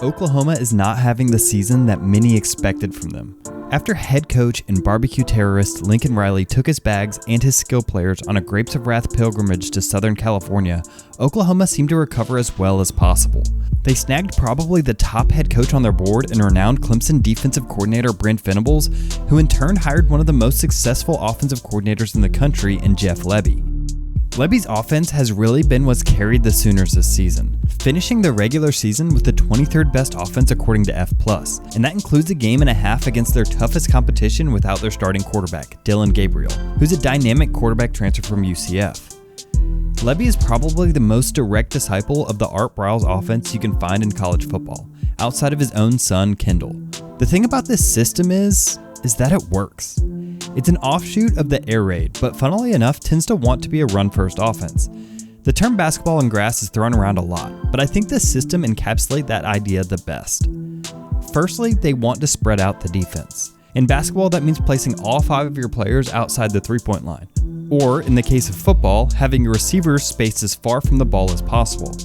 Oklahoma is not having the season that many expected from them. After head coach and barbecue terrorist Lincoln Riley took his bags and his skill players on a Grapes of Wrath pilgrimage to Southern California, Oklahoma seemed to recover as well as possible. They snagged probably the top head coach on their board and renowned Clemson defensive coordinator Brent Venables, who in turn hired one of the most successful offensive coordinators in the country in Jeff Lebby. Lebby's offense has really been what's carried the Sooners this season, finishing the regular season with the 23rd best offense according to F+, and that includes a game and a half against their toughest competition without their starting quarterback, Dillon Gabriel, who's a dynamic quarterback transfer from UCF. Lebby is probably the most direct disciple of the Art Briles offense you can find in college football, outside of his own son, Kendall. The thing about this system is that it works. It's an offshoot of the air raid, but funnily enough tends to want to be a run-first offense. The term basketball and grass is thrown around a lot, but I think this system encapsulates that idea the best. Firstly, they want to spread out the defense. In basketball, that means placing all 5 of your players outside the three-point line. Or, in the case of football, having your receivers spaced as far from the ball as possible,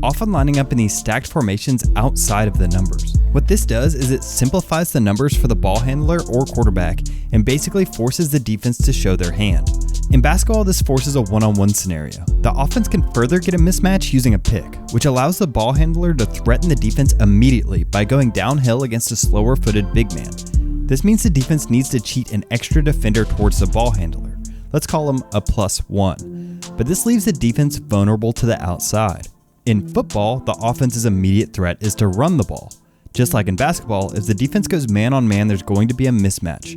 often lining up in these stacked formations outside of the numbers. What this does is it simplifies the numbers for the ball handler or quarterback and basically forces the defense to show their hand. In basketball, this forces a one-on-one scenario. The offense can further get a mismatch using a pick, which allows the ball handler to threaten the defense immediately by going downhill against a slower-footed big man. This means the defense needs to cheat an extra defender towards the ball handler. Let's call him a +1. But this leaves the defense vulnerable to the outside. In football, the offense's immediate threat is to run the ball. Just like in basketball, if the defense goes man on man, there's going to be a mismatch.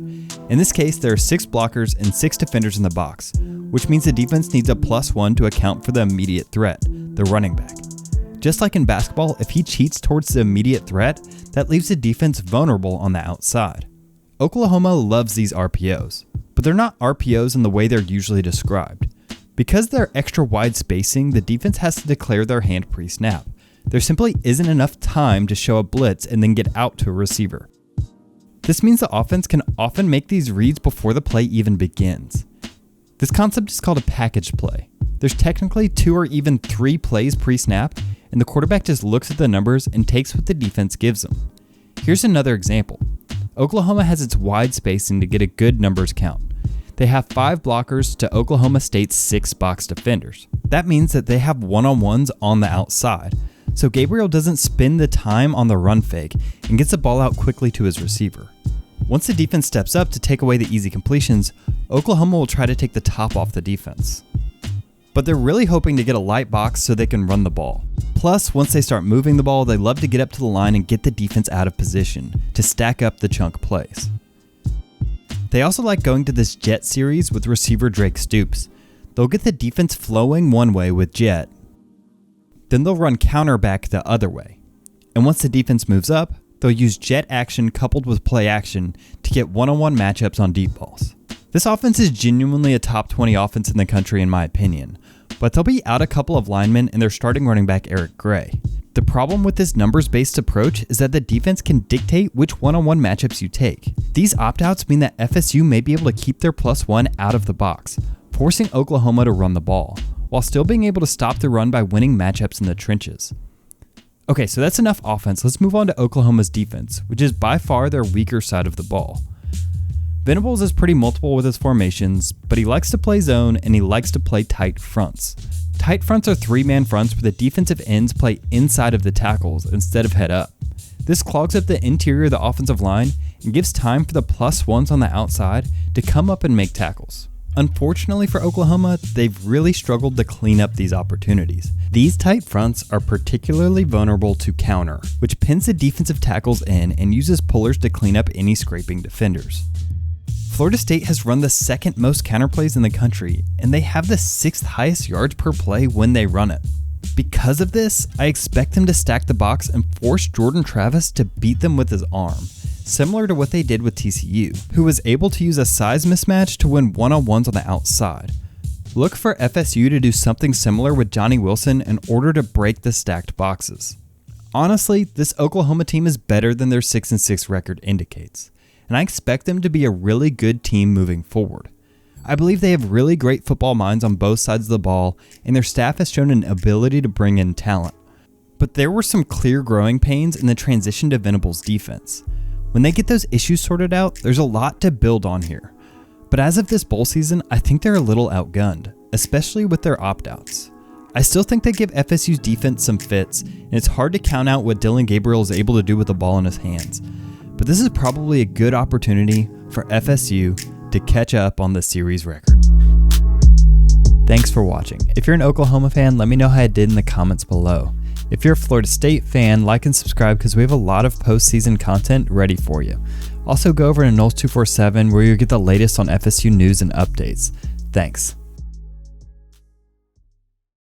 In this case, there are 6 blockers and 6 defenders in the box, which means the defense needs a +1 to account for the immediate threat, the running back. Just like in basketball, if he cheats towards the immediate threat, that leaves the defense vulnerable on the outside. Oklahoma loves these RPOs, but they're not RPOs in the way they're usually described. Because they're extra wide spacing, the defense has to declare their hand pre-snap. There simply isn't enough time to show a blitz and then get out to a receiver. This means the offense can often make these reads before the play even begins. This concept is called a package play. There's technically 2 or even 3 plays pre-snap, and the quarterback just looks at the numbers and takes what the defense gives them. Here's another example. Oklahoma has its wide spacing to get a good numbers count. They have 5 blockers to Oklahoma State's 6 box defenders. That means that they have one-on-ones on the outside, so Gabriel doesn't spend the time on the run fake and gets the ball out quickly to his receiver. Once the defense steps up to take away the easy completions, Oklahoma will try to take the top off the defense. But they're really hoping to get a light box so they can run the ball. Plus, once they start moving the ball, they love to get up to the line and get the defense out of position to stack up the chunk plays. They also like going to this jet series with receiver Drake Stoops. They'll get the defense flowing one way with jet, then they'll run counter back the other way. And once the defense moves up, they'll use jet action coupled with play action to get one-on-one matchups on deep balls. This offense is genuinely a top 20 offense in the country in my opinion, but they'll be out a couple of linemen and their starting running back Eric Gray. The problem with this numbers-based approach is that the defense can dictate which one-on-one matchups you take. These opt-outs mean that FSU may be able to keep their +1 out of the box, forcing Oklahoma to run the ball, while still being able to stop the run by winning matchups in the trenches. Okay, so that's enough offense. Let's move on to Oklahoma's defense, which is by far their weaker side of the ball. Venables is pretty multiple with his formations, but he likes to play zone and he likes to play tight fronts. Tight fronts are 3-man fronts where the defensive ends play inside of the tackles instead of head up. This clogs up the interior of the offensive line and gives time for the +1s on the outside to come up and make tackles. Unfortunately for Oklahoma, they've really struggled to clean up these opportunities. These tight fronts are particularly vulnerable to counter, which pins the defensive tackles in and uses pullers to clean up any scraping defenders. Florida State has run the 2nd most counter plays in the country, and they have the 6th highest yards per play when they run it. Because of this, I expect them to stack the box and force Jordan Travis to beat them with his arm, similar to what they did with TCU, who was able to use a size mismatch to win one-on-ones on the outside. Look for FSU to do something similar with Johnny Wilson in order to break the stacked boxes. Honestly, this Oklahoma team is better than their 6-6 record indicates, and I expect them to be a really good team moving forward. I believe they have really great football minds on both sides of the ball, and their staff has shown an ability to bring in talent. But there were some clear growing pains in the transition to Venables' defense. When they get those issues sorted out, there's a lot to build on here. But as of this bowl season, I think they're a little outgunned, especially with their opt-outs. I still think they give FSU's defense some fits, and it's hard to count out what Dillon Gabriel is able to do with the ball in his hands. But this is probably a good opportunity for FSU to catch up on the series record. Thanks for watching. If you're an Oklahoma fan, let me know how I did in the comments below. If you're a Florida State fan, like and subscribe because we have a lot of postseason content ready for you. Also go over to Knowles247 where you'll get the latest on FSU news and updates. Thanks.